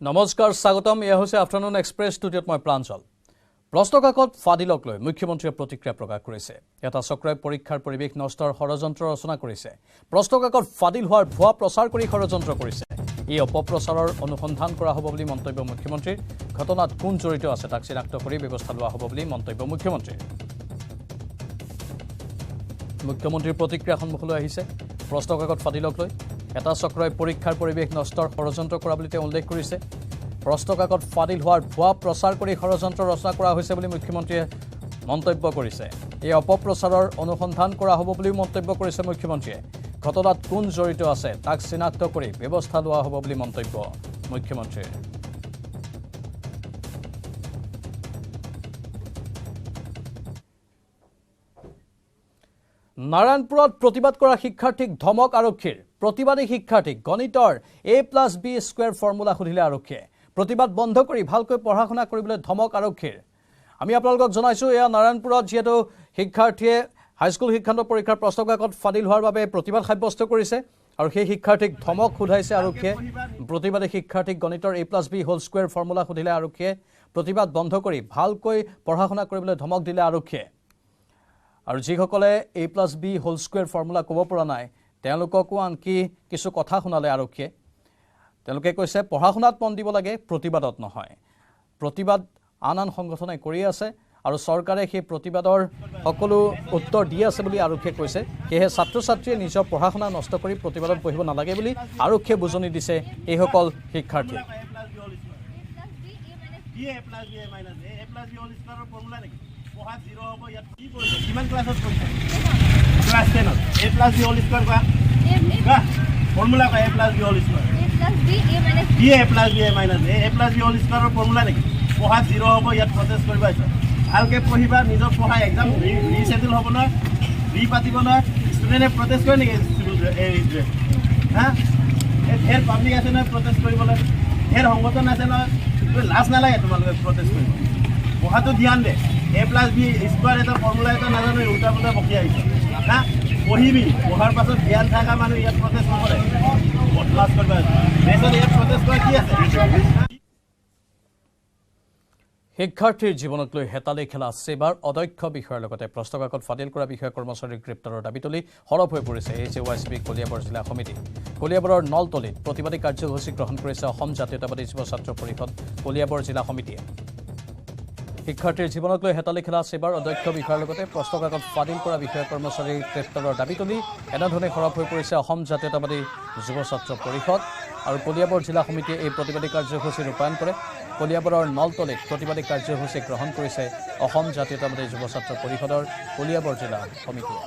নমস্কাৰ স্বাগতম এয়া হৈছে আফটাৰনুন এক্সপ্ৰেছ ষ্টুডিঅ'ত মই প্ৰাঞ্জল প্ৰশ্নকাকত ফাদিলক লৈ মুখ্যমন্ত্ৰীয়ে প্ৰতিক্ৰিয়া প্ৰকাশ কৰিছে এটা চক্ৰই পৰীক্ষাৰ পৰিৱেশ নষ্টৰ ষড়যন্ত্ৰ ৰচনা কৰিছে প্ৰশ্নকাকত ফাদিল হোৱাৰ ভুৱা প্ৰচাৰ কৰি ষড়যন্ত্ৰ কৰিছে এই অপপ্ৰচাৰৰ অনুসন্ধান কৰা হ'ব বুলি মন্তব্য মুখ্যমন্ত্ৰীৰ ঘটনাত কোন জড়িত আছে তাক চিনাক্ত কৰি ব্যৱস্থা লোৱা হ'ব বুলি মন্তব্য মুখ্যমন্ত্ৰীৰ প্ৰতিক্ৰিয়া সন্মুখলৈ আহিছে প্ৰশ্নকাকত ফাদিলক লৈ এটা চক্ৰই পৰীক্ষাৰ পৰিৱেশ নষ্টৰ ষড়যন্ত্ৰ কৰা বুলি তেওঁ উল্লেখ কৰিছে প্ৰশ্নকাকত ফাদিল হোৱাৰ ভুৱা প্ৰচাৰ কৰি ষড়যন্ত্ৰ ৰচনা কৰা হৈছে বুলি মুখ্যমন্ত্ৰীয়ে মন্তব্য কৰিছে এই অপপ্ৰচাৰৰ অনুসন্ধান কৰা হ'ব বুলি মন্তব্য কৰিছে মুখ্যমন্ত্ৰীয়ে ঘটনাত কোন জড়িত আছে তাক চিনাক্ত কৰি ব্যৱস্থা লোৱা হ'ব বুলি মন্তব্য মুখ্যমন্ত্ৰীৰ নাৰায়ণপুৰত প্ৰতিবাদ কৰা শিক্ষাৰ্থীক ধমক আৰক্ষীৰ প্ৰতিবাদী শিক্ষাৰ্থীক গণিতৰ a+b² ফৰ্মুলা সুধিলে আৰক্ষীয়ে প্ৰতিবাদ বন্ধ কৰি ভালকৈ পঢ়া শুনা কৰিবলৈ ধমক আৰক্ষীৰ আমি আপোনালোকক জনাইছো এয়া নাৰায়ণপুৰত যেটো শিক্ষাৰ্থীয়ে হাইস্কুল শিক্ষান্ত পৰীক্ষাৰ প্ৰশ্নকাকত ফাদিল হোৱাৰ বাবে প্ৰতিবাদ সাব্যস্ত কৰিছে আৰু সেই শিক্ষাৰ্থীক ধমক খুধাইছে আৰক্ষীয়ে প্ৰতিবাদী শিক্ষাৰ্থীক গণিতৰ a+b² ফৰ্মুলা সুধিলে আৰক্ষীয়ে প্ৰতিবাদ বন্ধ কৰি ভালকৈ পঢ়া শুনা কৰিবলৈ ধমক দিলে আৰক্ষীয়ে আৰু যিসকলে a+b² ফৰ্মুলা ক'ব পৰা নাই তেওঁলোককো আনকি কিছু কথা শুনালে আৰক্ষীয়ে তেওঁলোকে কৈছে পঢ়া শুনাত মন দিব লাগে প্ৰতিবাদত নহয় প্ৰতিবাদ আন সংগঠনে কৰি আছে আৰু চৰকাৰে সেই প্ৰতিবাদৰ সকলো উত্তৰ দি আছে বুলি আৰক্ষীয়ে কৈছে সেয়ে ছাত্ৰ ছাত্ৰীয়ে নিজৰ পঢ়া শুনা নষ্ট কৰি প্ৰতিবাদত বহিব নালাগে বুলি আৰক্ষীয়ে বুজনি দিছে এইসকল শিক্ষাৰ্থী পঢ়া জিৰ' হ'ব ইয়াত কি কৰিব কিমান ক্লাছত পঢ়িছে ক্লাছ 10 a+b² কোৱা ফৰ্মুলা কোৱা a+b² a+b² ফৰ্মুলা নেকি পঢ়া জিৰ' হ'ব ইয়াত প্ৰটেষ্ট কৰিব আছে ভালকৈ পঢ়িবা নিজৰ পঢ়া এক্সাম ৰিছেটেল হ'ব নহয় পাতিব নহয় ষ্টুডেণ্টে প্ৰটেষ্ট কৰে নেকি হা ধেৰ পাব্লিক আছে নহয় প্ৰটেষ্ট কৰিবলৈ ধেৰ সংগঠন আছে নহয় লাজ নালাগে তোমালোকে প্ৰটেষ্ট কৰিব পঢ়াটো ধ্যান দে a+b² এটা ফৰ্মুলা এটা নাজানো উল্টা পুল্টা বকি আহিছে হা পঢ়িবি পঢ়াৰ পাছত ধ্যান থকা মানুহ ইয়াত প্ৰটেষ্ট নকৰে বদমাছ কৰিব দেশত ইয়াত প্ৰটেষ্ট কৰা কি আছে শিক্ষাৰ্থীৰ জীৱনক লৈ হেতালি খেলা সেবাৰ অধ্যক্ষ বিষয়াৰ লগতে প্ৰশ্নকাকত ফাদিল কৰা বিষয়া কৰ্মচাৰীৰ গ্ৰেপ্তাৰৰ দাবী তুলি সৰব হৈ পৰিছে HYCB কলিয়াবৰ জিলা সমিতি কলিয়াবৰৰ নলতলিত প্ৰতিবাদী কাৰ্যসূচী গ্ৰহণ কৰিছে অসম জাতীয়তাবাদী যুৱ ছাত্ৰ পৰিষদ কলিয়াবৰ জিলা সমিতিয়ে শিক্ষাৰ্থীৰ জীৱনক লৈ হেতালি খেলা সেবাৰ অধ্যক্ষ বিষয়াৰ লগতে প্ৰশ্নকাকত ফাদিল কৰা বিষয়া কৰ্মচাৰীৰ গ্ৰেপ্তাৰৰ দাবী তুলি এনেধৰণে সৰব হৈ পৰিছে অসম জাতীয়তাবাদী যুৱ ছাত্ৰ পৰিষদ আৰু কলিয়াবৰ জিলা সমিতিয়ে এই প্ৰতিবাদী কাৰ্যসূচী ৰূপায়ণ কৰে কলিয়াবৰৰ নলতলিত প্ৰতিবাদী কাৰ্যসূচী গ্ৰহণ কৰিছে অসম জাতীয়তাবাদী যুৱ ছাত্ৰ পৰিষদৰ কলিয়াবৰ জিলা সমিতিয়ে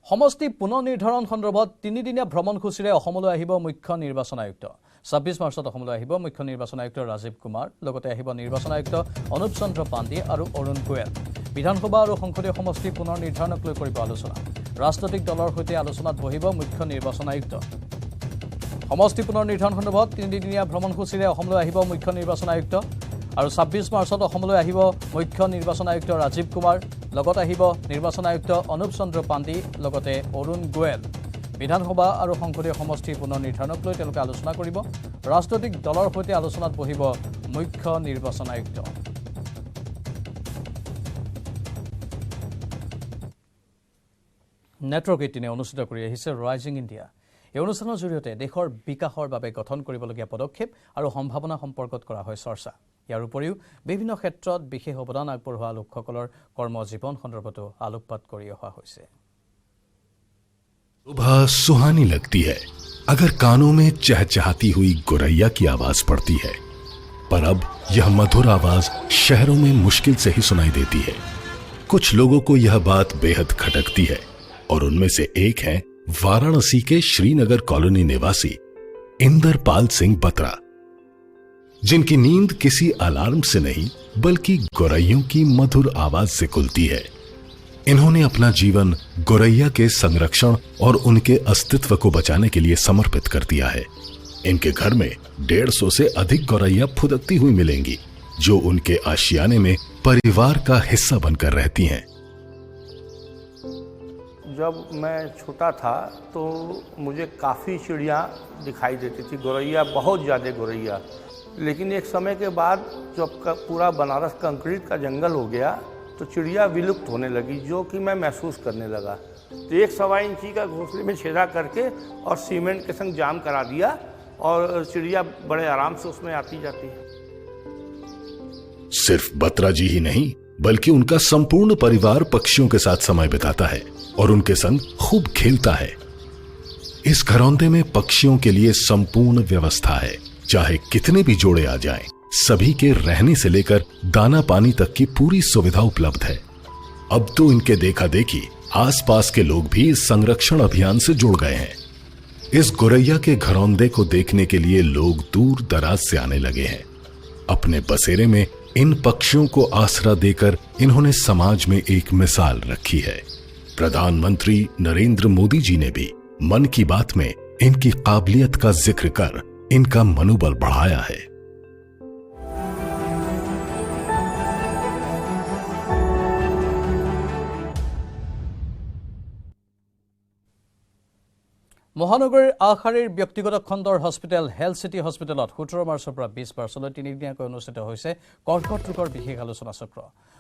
সমষ্টি পুনৰ নিৰ্ধাৰণ সন্দৰ্ভত তিনিদিনীয়া ভ্ৰমণসূচীৰে অসমলৈ আহিব মুখ্য নিৰ্বাচন আয়ুক্ত 26 মাৰ্চত অসমলৈ আহিব মুখ্য নিৰ্বাচন আয়ুক্ত ৰাজীৱ কুমাৰ লগতে আহিব নিৰ্বাচন আয়ুক্ত অনুপ চন্দ্ৰ পাণ্ডে আৰু অৰুণ গোয়েল বিধানসভা আৰু সংসদীয় সমষ্টি পুনৰ নিৰ্ধাৰণক লৈ কৰিব আলোচনা ৰাজনৈতিক দলৰ সৈতে আলোচনাত বহিব মুখ্য নিৰ্বাচন আয়ুক্ত সমষ্টি পুনৰ নিৰ্ধাৰণ সন্দৰ্ভত তিনিদিনীয়া ভ্ৰমণসূচীৰে অসমলৈ আহিব মুখ্য নিৰ্বাচন আয়ুক্ত আৰু 26 মাৰ্চত অসমলৈ আহিব মুখ্য নিৰ্বাচন আয়ুক্ত ৰাজীৱ কুমাৰ লগত আহিব নিৰ্বাচন আয়ুক্ত অনুপ চন্দ্ৰ পাণ্ডে লগতে অৰুণ গোয়েল বিধানসভা আৰু সংসদীয় সমষ্টি পুনৰ নিৰ্ধাৰণক লৈ তেওঁলোকে আলোচনা কৰিব ৰাজনৈতিক দলৰ সৈতে আলোচনাত বহিব মুখ্য নিৰ্বাচন আয়ুক্ত নেটৱৰ্ক 18 অনুষ্ঠিত কৰি আহিছে ৰাইজিং ইণ্ডিয়া এই অনুষ্ঠানৰ জৰিয়তে দেশৰ বিকাশৰ বাবে গঠন কৰিবলগীয়া পদক্ষেপ আৰু সম্ভাৱনা সম্পৰ্কত কৰা হয় চৰ্চা ইয়াৰ উপৰিও বিভিন্ন ক্ষেত্ৰত বিশেষ অৱদান আগবঢ়োৱা লোকসকলৰ কৰ্মজীৱন সন্দৰ্ভতো আলোকপাত কৰি অহা হৈছে सुबह सुहानी लगती है अगर कानों में चहचहाती हुई गोरैया की आवाज पड़ती है पर अब यह मधुर आवाज शहरों में मुश्किल से ही सुनाई देती है कुछ लोगों को यह बात बेहद खटकती है और उनमें से एक है वाराणसी के श्रीनगर कॉलोनी निवासी इंदरपाल सिंह बत्रा जिनकी नींद किसी अलार्म से नहीं बल्कि गोरैयों की मधुर आवाज से खुलती है इन्होंने अपना जीवन गोरैया के संरक्षण और उनके अस्तित्व को बचाने के लिए समर्पित कर दिया है इनके घर में 150 से अधिक गोरैया फुदकती हुई मिलेंगी जो उनके आशियाने में परिवार का हिस्सा बनकर रहती हैं जब मैं छोटा था तो मुझे काफ़ी चिड़िया दिखाई देती थी, गौरैया, बहुत ज़्यादा गौरैया। लेकिन एक समय के बाद जब पूरा बनारस कंक्रीट का जंगल हो गया तो चिड़िया विलुप्त होने लगी, जो कि मैं महसूस करने लगा। तो 1-1.25 इंची का घोंसले में छेदा करके और सीमेंट के संग जाम करा दिया और चिड़िया बड़े आराम से उसमें आती जाती है। सिर्फ बत्रा जी ही नहीं बल्कि उनका संपूर्ण परिवार पक्षियों के साथ समय बिताता है और उनके संग खूब खेलता है। इस घरौंदे में पक्षियों के लिए संपूर्ण व्यवस्था है। चाहे कितने भी जोड़े आ जाएं, सभी के रहने से लेकर दाना पानी तक की पूरी सुविधा उपलब्ध है। अब तो इनके देखा देखी आसपास के लोग भी इस संरक्षण अभियान से जुड़ गए हैं। इस गौरैया के घरौंदे को देखने के लिए लोग दूर दराज से आने लगे हैं। अपने बसेरे में इन पक्षियों को आसरा देकर इन्होंने समाज में एक मिसाल रखी है। प्रधानमंत्री नरेंद्र मोदी जी ने भी मन की बात में इनकी काबिलियत का जिक्र कर इनका मनोबल बढ़ाया है। মহানগৰীৰ আখাৰীৰ ব্যক্তিগত খণ্ডৰ হস্পিটেল হেল্থ চিটি হস্পিটেলত 17 মাৰ্চৰ পৰা 20 মাৰ্চলৈ তিনিদিনীয়াকৈ অনুষ্ঠিত হৈছে কৰ্কট ৰোগৰ বিশেষ আলোচনা চক্ৰ।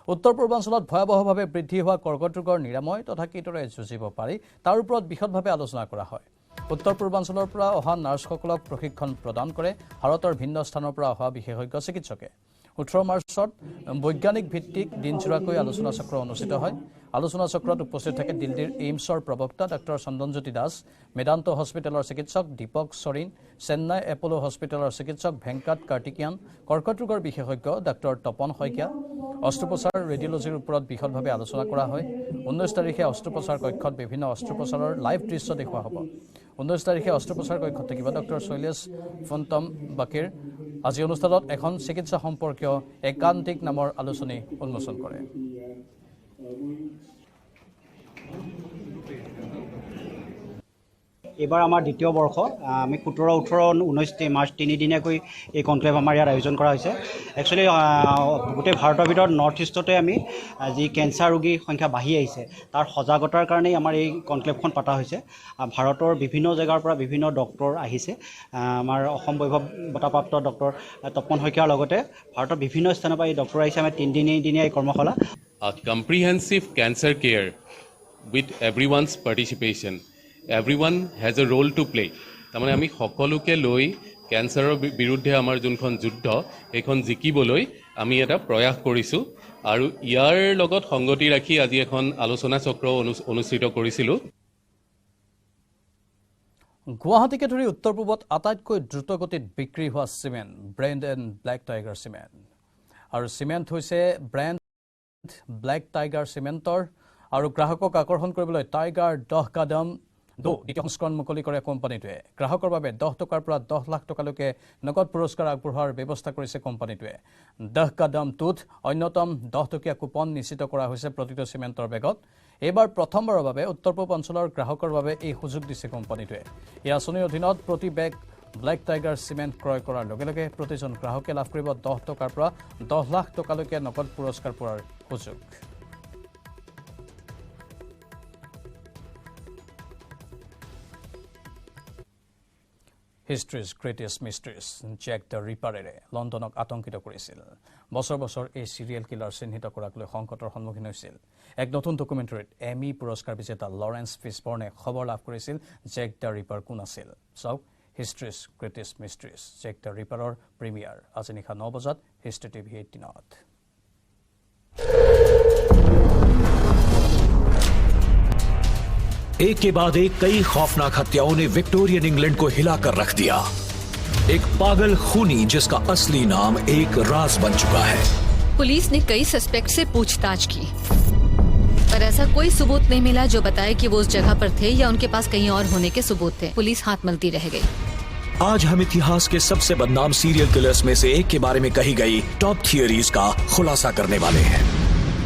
উত্তৰ পূৰ্বাঞ্চলত ভয়াৱহভাৱে বৃদ্ধি হোৱা কৰ্কট ৰোগৰ নিৰাময় তথা কিদৰে যুঁজিব পাৰি তাৰ ওপৰত বিশদভাৱে আলোচনা কৰা হয়। উত্তৰ পূৰ্বাঞ্চলৰ পৰা অহা নাৰ্ছসকলক প্ৰশিক্ষণ প্ৰদান কৰে ভাৰতৰ ভিন্ন স্থানৰ পৰা অহা বিশেষজ্ঞ চিকিৎসকে। 18 মাৰ্চত বৈজ্ঞানিক ভিত্তিক দিনজোৰাকৈ আলোচনা চক্ৰ অনুষ্ঠিত হয়। আলোচনা চক্ৰত উপস্থিত থাকে দিল্লীৰ এইমছৰ প্ৰবক্তা ডক্টৰ চন্দনজ্যোতি দাস, মেদান্ত হস্পিটেলৰ চিকিৎসক দীপক সৰিন, চেন্নাই এপলো হস্পিটেলৰ চিকিৎসক ভেংকাট কাৰ্তিকিয়ান, কৰ্কট ৰোগৰ বিশেষজ্ঞ ডক্টৰ তপন শইকীয়া। অস্ত্ৰোপচাৰ ৰেডিঅলজিৰ ওপৰত বিশদভাৱে আলোচনা কৰা হয়। 19 তাৰিখে অস্ত্ৰোপচাৰ কক্ষত বিভিন্ন অস্ত্ৰোপচাৰৰ লাইভ দৃশ্য দেখুওৱা হ'ব। 19 তাৰিখে অস্ত্ৰোপচাৰ কক্ষত থাকিব ডক্টৰ শৈলেশ ফন্তম বাকিৰ। আজি অনুষ্ঠানত এখন চিকিৎসা সম্পৰ্কীয় একান্তিক নামৰ আলোচনী উন্মোচন কৰে। এবাৰ আমাৰ দ্বিতীয় বৰ্ষ আমি 17, 18, 19 মাৰ্চ তিনিদিনীয়াকৈ এই কনক্লেভ আমাৰ ইয়াত আয়োজন কৰা হৈছে। একচুৱেলি গোটেই ভাৰতৰ ভিতৰত নৰ্থ ইষ্টতে আমি যি কেঞ্চাৰ ৰোগীৰ সংখ্যা বাঢ়ি আহিছে তাৰ সজাগতাৰ কাৰণেই আমাৰ এই কনক্লেভখন পতা হৈছে। ভাৰতৰ বিভিন্ন জেগাৰ পৰা বিভিন্ন ডক্টৰ আহিছে। আমাৰ অসম বৈভৱ বঁটাপ্ৰাপ্ত ডক্টৰ তপন শইকীয়াৰ লগতে ভাৰতৰ বিভিন্ন স্থানৰ পৰা এই ডক্টৰ আহিছে। আমাৰ তিনিদিনীয়া এই কৰ্মশালা। Comprehensive cancer care with everyone's participation. Everyone has a role to play. তাৰমানে আমি সকলোকে লৈ কেঞ্চাৰৰ বিৰুদ্ধে আমাৰ যোনখন যুদ্ধ সেইখন জিকিবলৈ আমি এটা প্ৰয়াস কৰিছোঁ আৰু ইয়াৰ লগত সংগতি ৰাখি আজি এখন আলোচনা চক্ৰ অনুষ্ঠিত কৰিছিলোঁ। গুৱাহাটীকে ধৰি উত্তৰ পূবত আটাইতকৈ দ্ৰুতগতিত বিক্ৰী হোৱা cement brand and black tiger cement. আৰু চিমেণ্ট হৈছে ব্ৰেণ্ড ব্লেক টাইগাৰ চিমেণ্টৰ আৰু গ্ৰাহকক আকৰ্ষণ কৰিবলৈ টাইগাৰ 10 কাদম দ্বিতীয় সংস্কৰণ মুকলি কৰে কোম্পানীটোৱে। গ্ৰাহকৰ বাবে 10 টকাৰ পৰা 10 লাখ টকালৈকে নগদ পুৰস্কাৰ আগবঢ়োৱাৰ ব্যৱস্থা কৰিছে কোম্পানীটোৱে। 10 কাদম টুথ অন্যতম 10 টকীয়া কুপন নিশ্চিত কৰা হৈছে প্ৰতিটো চিমেণ্টৰ বেগত। এইবাৰ প্ৰথমবাৰৰ বাবে উত্তৰ পূব অঞ্চলৰ গ্ৰাহকৰ বাবে এই সুযোগ দিছে কোম্পানীটোৱে। এই আঁচনিৰ অধীনত প্ৰতি বেগ ব্লেক টাইগাৰ চিমেণ্ট ক্ৰয় কৰাৰ লগে লগে প্ৰতিজন গ্ৰাহকে লাভ কৰিব 10 টকাৰ পৰা 10 লাখ টকালৈকে নগদ পুৰস্কাৰ পোৱাৰ সুযোগ। হিষ্ট্ৰীজ গ্ৰেটেষ্ট মিষ্ট্ৰিজ জেক দ্য ৰিপাৰেৰে লণ্ডনক আতংকিত কৰিছিল। বছৰ বছৰ এই চিৰিয়েল কিলাৰ চিহ্নিত কৰাক লৈ সংকটৰ সন্মুখীন হৈছিল। এক নতুন ডকুমেণ্টাৰীত এমি পুৰস্কাৰ বিজেতা লৰেন্স ফিছবৰ্নে খবৰ লাভ কৰিছিল জেক দ্য ৰিপাৰ কোন আছিল। চাওক হিষ্ট্ৰীজ গ্ৰেটেষ্ট মিষ্ট্ৰিজ জেক দ্য ৰিপাৰৰ প্ৰিমিয়াৰ আজি নিশা 9 বজাত হিষ্ট্ৰী TV 18ত। एक के बाद एक कई खौफनाक हत्याओं ने विक्टोरियन इंग्लैंड को हिलाकर रख दिया। एक पागल खूनी जिसका असली नाम एक राज बन चुका है। पुलिस ने कई सस्पेक्ट से पूछताछ की पर ऐसा कोई सबूत नहीं मिला जो बताए कि वो उस जगह पर थे या उनके पास कहीं और होने के सबूत थे। पुलिस हाथ मलती रह गई। आज हम इतिहास के सबसे बदनाम सीरियल किलर्स में से एक के बारे में कही गई टॉप थियरीज का खुलासा करने वाले हैं।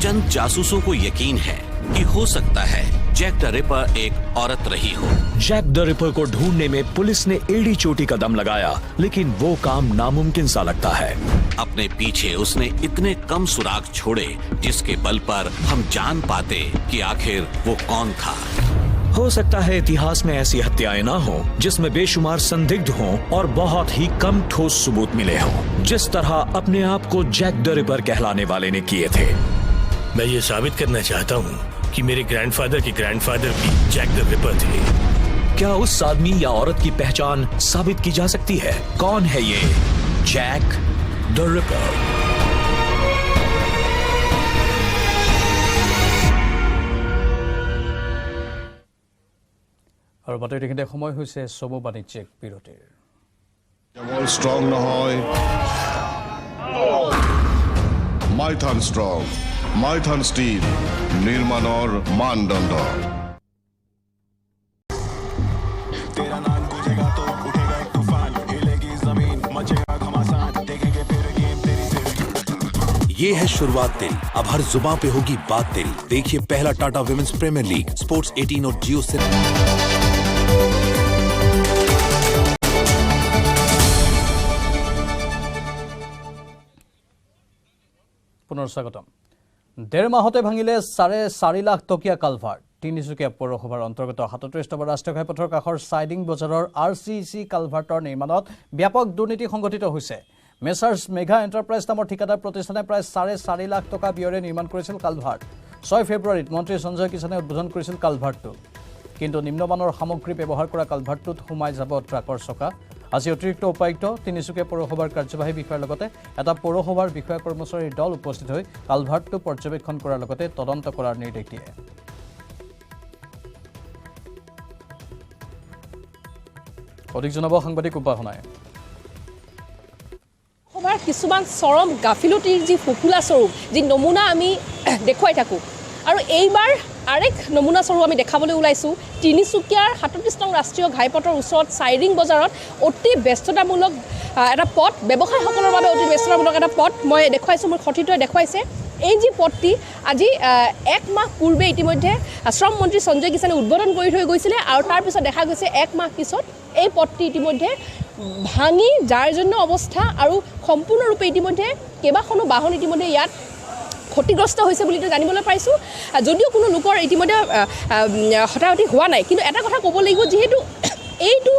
चंद जासूसों को यकीन है कि हो सकता है जैक द रिपर एक औरत रही हो। जैक द रिपर को ढूंढने में पुलिस ने एड़ी चोटी का दम लगाया, लेकिन वो काम नामुमकिन सा लगता है। अपने पीछे उसने इतने कम सुराग छोड़े जिसके बल पर हम जान पाते कि आखिर वो कौन था। हो सकता है इतिहास में ऐसी हत्याएं ना हो जिसमें बेशुमार संदिग्ध हों और बहुत ही कम ठोस सबूत मिले हों, जिस तरह अपने आप को जैक द रिपर कहलाने वाले ने किए थे। मैं ये साबित करना चाहता हूँ कि मेरे ग्रैंडफादर भी जैक द रिपर थे। क्या उस आदमी या औरत की पहचान साबित की जा सकती है? कौन है ये जैक द रिपर? আৰু বাতৰিখিনিতে সময় হৈছে চমু বাণিজ্যিক বিৰতিৰ। স্ট্ৰং নহয় মাইথান স্ট্ৰং মাইথান স্টিল নিৰ্মাণৰ মানদণ্ড। ये है शुरुआत तेरी, अब हर जुबां पे होगी बात तेरी। देखिए पहला Tata women's premier league sports 18 और जियो से। পুনৰ স্বাগতম। 1.5 মাহতে ভাঙিলে 4.5 লাখ টকীয়া কালভাৰ্ট। তিনিচুকীয়া পৌৰসভাৰ অন্তৰ্গত 37 নম্বৰ ৰাষ্ট্ৰীয় ঘাইপথৰ কাষৰ চাইডিং বজাৰৰ RCC কালভাৰ্টৰ নিৰ্মাণত ব্যাপক দুৰ্নীতি সংঘটিত হৈছে। মেছাৰ্ছ মেঘা এণ্টাৰপ্ৰাইজ নামৰ ঠিকাদাৰ প্ৰতিষ্ঠানে প্ৰায় 4.5 লাখ টকা ব্যয়েৰে নিৰ্মাণ কৰিছিল কালভাৰ্ট। 6 ফেব্ৰুৱাৰীত মন্ত্ৰী সঞ্জয় কিষাণে উদ্বোধন কৰিছিল কালভাৰ্টটো। কিন্তু নিম্নমানৰ সামগ্ৰী ব্যৱহাৰ কৰা কালভাৰ্টটোত সোমাই যাব ট্ৰাকৰ চকা। আজি অতিৰিক্ত উপায়ুক্ত তিনিচুকীয়া পৌৰসভাৰ কাৰ্যবাহী বিষয়াৰ লগতে এটা পৌৰসভাৰ বিষয়া কৰ্মচাৰীৰ দল উপস্থিত হৈ কালভাৰ্টটো পৰ্যবেক্ষণ কৰাৰ লগতে তদন্ত কৰাৰ নিৰ্দেশ দিয়ে। অধিক জনাব সাংবাদিক উপাসনাই। কিছুমান চৰম গাফিলতিৰ যি ফুফুলা স্বৰূপ, যি নমুনা আমি দেখুৱাই থাকোঁ, আৰু এইবাৰ আৰেক নমুনা স্বৰূপ আমি দেখাবলৈ ওলাইছোঁ তিনিচুকীয়াৰ 37 নং ৰাষ্ট্ৰীয় ঘাইপথৰ ওচৰত চাইডিং বজাৰত অতি ব্যস্ততামূলক এটা পথ, ব্যৱসায়ীসকলৰ বাবে অতি ব্যস্ততামূলক এটা পথ মই দেখুৱাইছোঁ, মোৰ সতীৰ্থই দেখুৱাইছে। এই যি পথটি আজি 1 মাহ পূৰ্বে ইতিমধ্যে শ্ৰম মন্ত্ৰী সঞ্জয় কিষাণে উদ্বোধন কৰি থৈ গৈছিলে, আৰু তাৰপিছত দেখা গৈছে 1 মাহ পিছত এই পথটি ইতিমধ্যে ভাঙি জাৰ্জন্য অৱস্থা আৰু সম্পূৰ্ণৰূপে ইতিমধ্যে কেইবাখনো বাহন ইতিমধ্যে ইয়াত ক্ষতিগ্ৰস্ত হৈছে বুলি জানিবলৈ পাইছোঁ। যদিও কোনো লোকৰ ইতিমধ্যে হতাহতি হোৱা নাই, কিন্তু এটা কথা ক'ব লাগিব, যিহেতু এইটো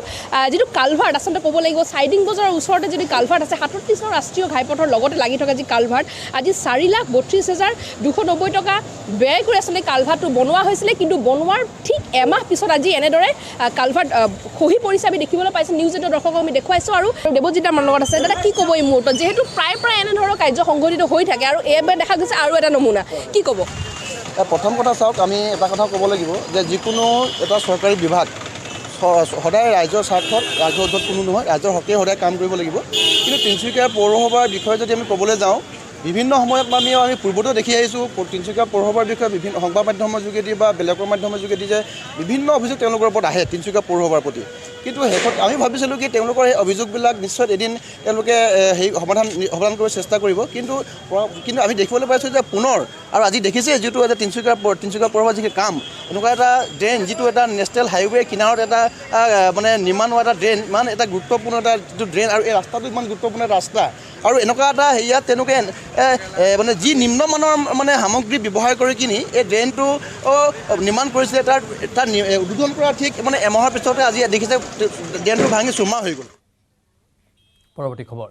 যিটো কালভাৰ্ট আচলতে ক'ব লাগিব চাইডিং বজাৰৰ ওচৰতে যদি কালভাৰ্ট আছে 37 নং ৰাষ্ট্ৰীয় ঘাইপথৰ লগতে লাগি থকা যি কালভাৰ্ট, আজি 4,32,290 টকা ব্যয় কৰি আচলতে কালভাৰ্টটো বনোৱা হৈছিলে। কিন্তু বনোৱাৰ ঠিক এমাহ পিছত আজি এনেদৰে কালভাৰ্ট খহি পৰিছে আমি দেখিবলৈ পাইছোঁ। নিউজ 8 দৰ্শকক আমি দেখুৱাইছোঁ। আৰু দেৱজিৎ আমাৰ লগত আছে। দাদা কি ক'ব এই মুহূৰ্তত, যিহেতু প্ৰায় এনেধৰণৰ কাৰ্য সংঘটিত হৈ থাকে আৰু এইবাৰ দেখা গৈছে আৰু এটা নমুনা, কি ক'ব? প্ৰথম কথা চাওক, আমি এটা কথা ক'ব লাগিব যে যিকোনো এটা চৰকাৰী বিভাগ সদায় ৰাইজৰ স্বাৰ্থত, ৰাইজৰ উদ্ধত কোনো নহয়, ৰাইজৰ হকে সদায় কাম কৰিব লাগিব। কিন্তু তিনিচুকীয়া পৌৰসভাৰ বিষয়ে যদি আমি ক'বলৈ যাওঁ, বিভিন্ন সময়ত আমি পূৰ্বতেও দেখি আহিছোঁ তিনিচুকীয়া পৌৰসভাৰ বিষয়ে বিভিন্ন সংবাদ মাধ্যমৰ যোগেদি বা বেলেগৰ মাধ্যমৰ যোগেদি যে বিভিন্ন অভিযোগ তেওঁলোকৰ ওপৰত আহে তিনিচুকীয়া পৌৰসভাৰ প্ৰতি। কিন্তু শেষত আমি ভাবিছিলোঁ কি তেওঁলোকৰ সেই অভিযোগবিলাক নিশ্চয় এদিন তেওঁলোকে সেই সমাধান কৰিব চেষ্টা কৰিব। কিন্তু আমি দেখিবলৈ পাইছোঁ যে পুনৰ, আৰু আজি দেখিছে যিটো এটা তিনিচুকীয়া পৌৰসভাৰ যিটো কাম, এনেকুৱা এটা ড্ৰেইন, যিটো এটা নেশ্যনেল হাইৱে কিনাৰত এটা মানে নিৰ্মাণ হোৱা এটা ড্ৰেইন, ইমান এটা গুৰুত্বপূৰ্ণ এটা যিটো ড্ৰেইন, আৰু এই ৰাস্তাটো ইমান গুৰুত্বপূৰ্ণ এটা ৰাস্তা, আৰু এনেকুৱা এটা হেৰিয়াত তেওঁলোকে মানে যি নিম্নমানৰ মানে সামগ্ৰী ব্যৱহাৰ কৰি কিনি এই ড্ৰেইনটো নিৰ্মাণ কৰিছিলে। তাৰ উদ্বোধন কৰা ঠিক মানে এমাহৰ পিছতে আজি দেখিছে ড্ৰেইনটো ভাঙি চুৰমাৰ হৈ গ'ল। পৰৱৰ্তী খবৰ।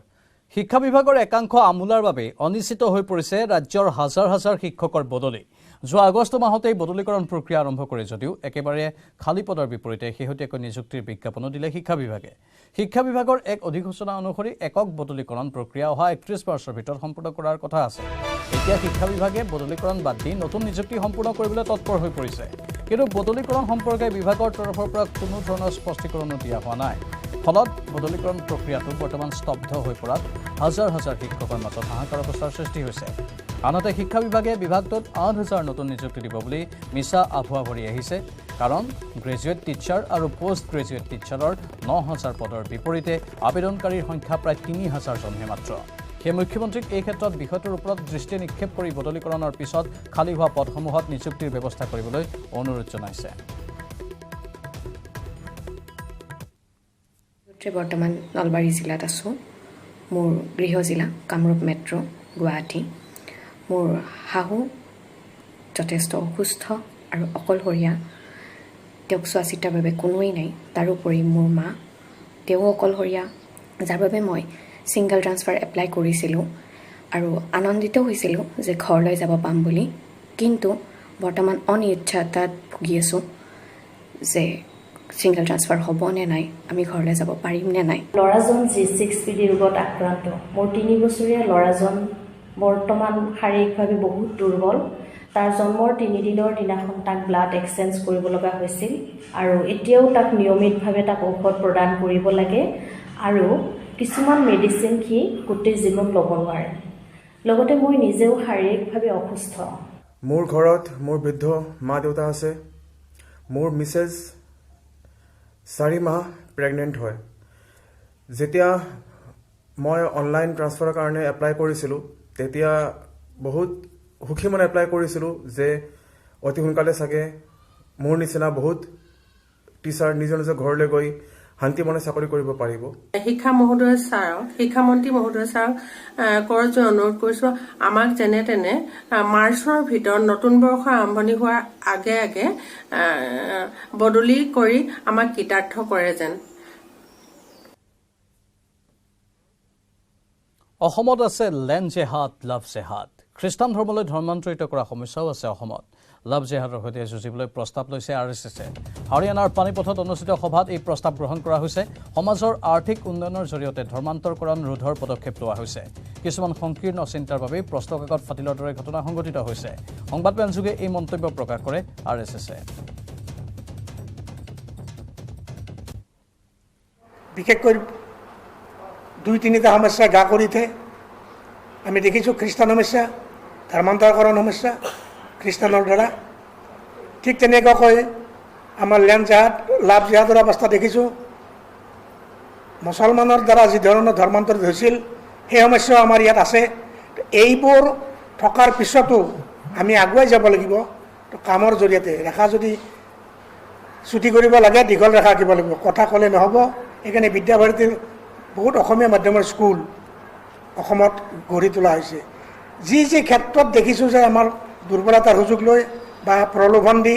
শিক্ষা বিভাগৰ একাংশ আমোলাৰ বাবে অনিশ্চিত হৈ পৰিছে ৰাজ্যৰ হাজাৰ হাজাৰ শিক্ষকৰ বদলি। যোৱা আগষ্ট মাহতেই বদলীকৰণ প্ৰক্ৰিয়া আৰম্ভ কৰে যদিও একেবাৰে খালী পদৰ বিপৰীতে শেহতীয়াকৈ নিযুক্তিৰ বিজ্ঞাপনো দিলে শিক্ষা বিভাগে। শিক্ষা বিভাগৰ এক অধিসূচনা অনুসৰি একক বদলীকৰণ প্ৰক্ৰিয়া অহা 31 মাৰ্চৰ ভিতৰত সম্পূৰ্ণ কৰাৰ কথা আছে। এতিয়া শিক্ষা বিভাগে বদলীকৰণ বাদ দি নতুন নিযুক্তি সম্পূৰ্ণ কৰিবলৈ তৎপৰ হৈ পৰিছে। কিন্তু বদলীকৰণ সম্পৰ্কে বিভাগৰ তৰফৰ পৰা কোনো ধৰণৰ স্পষ্টীকৰণো দিয়া হোৱা নাই। ফলত বদলীকৰণ প্ৰক্ৰিয়াটো বৰ্তমান স্তব্ধ হৈ পৰাত হাজাৰ হাজাৰ শিক্ষকৰ মাজত হাহাকাৰ অৱস্থাৰ সৃষ্টি হৈছে। আনহাতে শিক্ষা বিভাগে বিভাগটোত 8,000 নতুন নিযুক্তি দিব বুলি মিছা আভুৱা ভৰি আহিছে। কাৰণ গ্ৰেজুৱেট টিচাৰ আৰু পোষ্ট গ্ৰেজুৱেট টিচাৰৰ 9,000 পদৰ বিপৰীতে আবেদনকাৰীৰ সংখ্যা প্ৰায় 3,000জনহে মাত্ৰ। সেই মুখ্যমন্ত্ৰীক এই ক্ষেত্ৰত বিষয়টোৰ ওপৰত দৃষ্টি নিক্ষেপ কৰি বদলীকৰণৰ পিছত খালী হোৱা পদসমূহত নিযুক্তিৰ ব্যৱস্থা কৰিবলৈ অনুৰোধ জনাইছে। বৰ্তমান নলবাৰী জিলাত আছোঁ। মোৰ গৃহ জিলা কামৰূপ মেট্ৰ' গুৱাহাটী। মোৰ শাহু যথেষ্ট অসুস্থ আৰু অকলশৰীয়া। তেওঁক চোৱা চিতাৰ বাবে কোনোৱেই নাই। তাৰোপৰি মোৰ মা, তেওঁ অকলশৰীয়া, যাৰ বাবে মই ছিংগল ট্ৰান্সফাৰ এপ্লাই কৰিছিলোঁ আৰু আনন্দিত হৈছিলোঁ যে ঘৰলৈ যাব পাম বুলি। কিন্তু বৰ্তমান অনিচ্ছাতাত ভুগি আছোঁ যে ছিংগল ট্ৰান্সফাৰ হ'ব নে নাই, আমি ঘৰলৈ যাব পাৰিম নে নাই। ল'ৰাজন G6PD ৰোগত আক্ৰান্ত। মোৰ 3 বছৰীয়া ল'ৰাজন বৰ্তমান শাৰীৰিকভাৱে বহুত দুৰ্বল। তাৰ জন্মৰ 3 দিনৰ দিনাখন তাক ব্লাড এক্সচেঞ্জ কৰিব লগা হৈছিল আৰু এতিয়াও তাক নিয়মিতভাৱে তাক ঔষধ প্ৰদান কৰিব লাগে আৰু কিছুমান মেডিচিন সি গোটেই জীৱন ল'ব নোৱাৰে। লগতে মই নিজেও শাৰীৰিকভাৱে অসুস্থ। মোৰ ঘৰত মোৰ বৃদ্ধ মা দেউতা আছে। মোৰ মিছেছ 4 মাহ প্ৰেগনেণ্ট হয়। যেতিয়া মই অনলাইন ট্ৰান্সফাৰৰ কাৰণে এপ্লাই কৰিছিলোঁ তেতিয়া বহুত সুখী মনে এপ্লাই কৰিছিলোঁ যে অতি সোনকালে চাগে মোৰ নিচিনা বহুত টিচাৰ নিজৰ নিজৰ ঘৰলৈ গৈ শান্তি মনে চাকৰি কৰিব পাৰিব। শিক্ষামন্ত্ৰী মহোদয় ছাৰক কৰজ অনুৰোধ কৰিছোঁ, আমাক যেনে তেনে মাৰ্চৰ ভিতৰত নতুন বৰ্ষ আৰম্ভণি হোৱাৰ আগে আগে বদলি কৰি আমাক কৃতাৰ্থ কৰে যেন। অসমত আছে লেণ্ড জেহাদ, লাভ জেহাদ। খ্ৰীষ্টান ধৰ্মলৈ ধৰ্মান্তৰিত কৰা সমস্যাও আছে অসমত। লাভ জেহাদৰ সৈতে যুঁজিবলৈ প্ৰস্তাৱ লৈছে RSSে। হাৰিয়ানাৰ পানীপথত অনুষ্ঠিত সভাত এই প্ৰস্তাৱ গ্ৰহণ কৰা হৈছে। সমাজৰ আৰ্থিক উন্নয়নৰ জৰিয়তে ধৰ্মান্তৰকৰণ ৰোধৰ পদক্ষেপ লোৱা হৈছে। কিছুমান সংকীৰ্ণ চিন্তাৰ বাবেই প্ৰশ্ন কাকত ফাটিলৰ দৰে ঘটনা সংঘটিত হৈছে। সংবাদমেলযোগে এই মন্তব্য প্ৰকাশ কৰে RSSে। বিশেষকৈ 2-3টা সমস্যা গা কৰিছে। আমি দেখিছোঁ খ্ৰীষ্টান সমস্যা, ধৰ্মান্তৰকৰণ সমস্যা খ্ৰীষ্টানৰ দ্বাৰা। ঠিক তেনেকুৱাকৈ আমাৰ লেণ্ড জেহাদ, লাভ জেহাদৰ অৱস্থা দেখিছোঁ। মুছলমানৰ দ্বাৰা যি ধৰণৰ ধৰ্মান্তৰিত হৈছিল সেই সমস্যাও আমাৰ ইয়াত আছে। এইবোৰ থকাৰ পিছতো আমি আগুৱাই যাব লাগিব। কামৰ জৰিয়তে ৰেখা যদি ছুটি কৰিব লাগে, দীঘল ৰেখা আঁকিব লাগিব। কথা ক'লে নহ'ব। সেইকাৰণে বিদ্যাভাৰতীৰ বহুত অসমীয়া মাধ্যমৰ স্কুল অসমত গঢ়ি তোলা হৈছে। যি ক্ষেত্ৰত দেখিছোঁ যে আমাৰ দুৰ্বলতাৰ সুযোগ লৈ বা প্ৰলোভন দি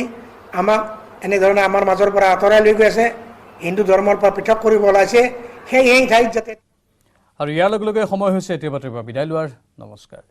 আমাক এনেধৰণে আমাৰ মাজৰ পৰা আঁতৰাই লৈ গৈ আছে, হিন্দু ধৰ্মৰ পৰা পৃথক কৰিব ওলাইছে, সেই ঠাইত যাতে। আৰু ইয়াৰ লগে লগে সময় হৈছে এতিয়া বাতৰিৰ পৰা বিদায় লোৱাৰ। নমস্কাৰ।